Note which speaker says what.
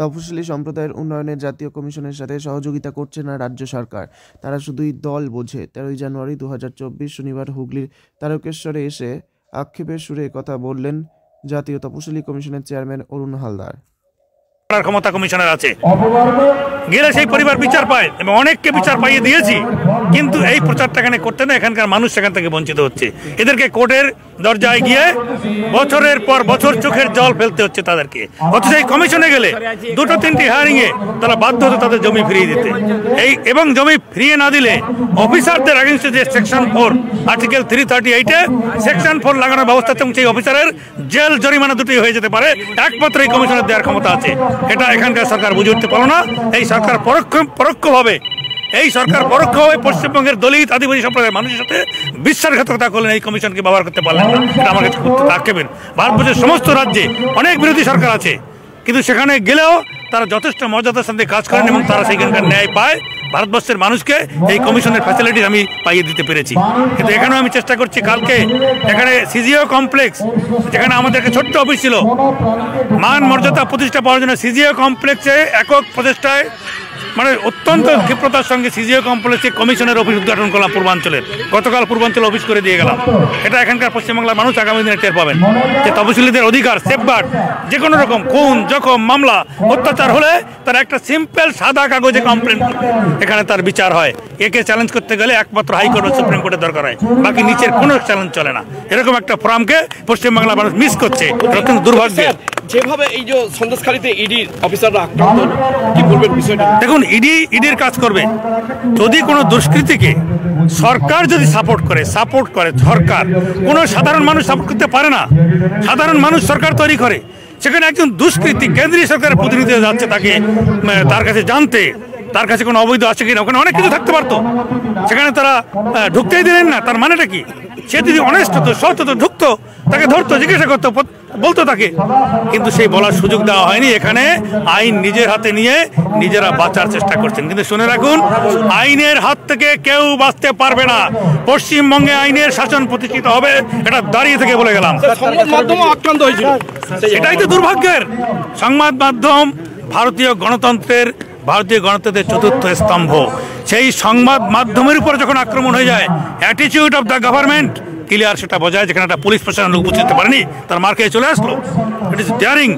Speaker 1: তফসিলি সম্প্রদায়ের উন্নয়নের জাতীয় কমিশনের সাথে সহযোগিতা করছে না রাজ্য সরকার। তারা শুধুই দল বোঝে। 13 জানুয়ারি 2024 শনিবার হুগলির তারকেশ্বরে এসে আক্ষেপের সুরে কথা বললেন জাতীয় তফসিলি কমিশনের চেয়ারম্যান অরুণ হালদার।
Speaker 2: ক্ষমতা কমিশনের আছে, গেলে সেই পরিবার বিচার পায় এবং অনেককে বিচার পাইয়ে দিয়েছি, কিন্তু এই প্রচারটা এখানে করতে না, এখানকার মানুষ সেখান থেকে বঞ্চিত হচ্ছে। এদেরকে কোর্টের দরজায় গিয়ে বছরের পর বছর চোখের জল ফেলতে হচ্ছে তাদেরকে। অথচ এই কমিশনে গেলে 2-3টি হিয়ারিংয়ে তারা বাধ্য হতো তাদের জমি ফিরিয়ে দিতে। এবং জমি ফিরিয়ে না দিলে অফিসারদের এগেইনস্টে যে সেকশন 4 আর্টিকেল 338-এ সেকশন 4 লাগানোর ব্যবস্থা, এবং সেই অফিসারের জেল জরিমানা দুটি হয়ে যেতে পারে, একমাত্র এই কমিশনের দেওয়ার ক্ষমতা আছে। এটা এখানকার সরকার বুঝে উঠতে পারলো না। এই সরকার পরোক্ষভাবে পশ্চিমবঙ্গের দলিত আদিবাসী সম্প্রদায়ের মানুষের সাথে বিশ্বাসঘাতকতা করলেন, এই কমিশনকে ব্যবহার করতে পারলেন না। এটা আমার কাছে আক্ষেপের। ভারতবর্ষের সমস্ত রাজ্যে অনেক বিরোধী সরকার আছে, কিন্তু সেখানে গেলেও তারা যথেষ্ট মর্যাদার সাথে কাজ করেন এবং তারা সেখানকার ন্যায় পায়। ভারতবর্ষের মানুষকে এই কমিশনের ফ্যাসিলিটি আমি পাইয়ে দিতে পেরেছি। কিন্তু এখানেও আমি চেষ্টা করছি, কালকে এখানে সিজিও কমপ্লেক্স, যেখানে আমাদের একটা ছোট্ট অফিস ছিল, মান মর্যাদা প্রতিষ্ঠা পাওয়ার জন্য সিজিও কমপ্লেক্সে একক প্রচেষ্টায়, মানে অত্যন্ত ক্ষিপ্রতার সঙ্গে সিজিও কমপ্লেক্সে কমিশনের অফিস উদ্ঘাটন করলাম পূর্বাঞ্চলের। গতকাল পূর্বাঞ্চল অফিস করে দিয়ে গেলাম। এটা এখানকার পশ্চিমবাংলার মানুষ আগামী দিনে টের পাবেন যে তফসিলিদের অধিকার, সেফগার্ড, যে কোনো রকম খুন, জখম, মামলা, অত্যাচার হলে তার একটা সিম্পল সাদা কাগজে কমপ্লেন, এখানে তার বিচার হয়। একে চ্যালেঞ্জ করতে গেলে একমাত্র হাইকোর্ট ও সুপ্রিম কোর্টের দরকার হয়, বাকি নিচের কোনো চ্যালেঞ্জ চলে না। এরকম একটা ফোরামকে পশ্চিমবাংলার মানুষ মিস করছে, অত্যন্ত দুর্ভাগ্যের।
Speaker 3: যেভাবে এই যে সন্দেশখালীতে ইডির অফিসাররা আক্রান্ত হলো, কি বলবেন বিষয়টা?
Speaker 2: দেখুন, ইডির কাজ করবে যদি কোনো দুষ্কৃতীকে সরকার যদি সাপোর্ট করে সরকার, কোনো সাধারণ মানুষ সাপোর্ট করতে পারে না। সাধারণ মানুষ সরকার তৈরি করে। সেখানে একজন দুষ্কৃতী কেন্দ্রীয় সরকারের প্রতিনিধি যাচ্ছে তার কাছে জানতে, তার কাছে কোনো অবৈধ আছে কিনা। ওখানে অনেক কিছু থাকতে পারতো, সেখানে তারা ঢুকতেই দিলেন না। তার মানেটা কি? সে যদি অনেস্ট হতো, সৎ হতো, ঢুকতো, তাকে ধরতো, জিজ্ঞাসা করতো, বলতো তাকে, কিন্তু সেই বলার সুযোগ দেওয়া হয়নি। এখানে আইন নিজের হাতে নিয়ে নিজেরা বাঁচার চেষ্টা করছেন। কিন্তু শুনে রাখুন, আইনের হাত থেকে কেউ বাঁচতে পারবে না। পশ্চিমবঙ্গে আইনের শাসন প্রতিষ্ঠিত হবে, এটা দাঁড়িয়ে থেকে বলে গেলাম।
Speaker 3: সংবাদ মাধ্যম আক্রান্ত হয়েছিল,
Speaker 2: এটাই তো দুর্ভাগ্যের। সংবাদ মাধ্যম ভারতীয় গণতন্ত্রের চতুর্থ স্তম্ভ। সেই সংবাদ মাধ্যমের উপর যখন আক্রমণ হয়ে যায়, attitude of the government clear সেটা বোঝায়। যেখানে একটা পুলিশ প্রশাসন লোক বুঝতে পারেনি, তার মার খেয়ে চলে আসলো। It is daring.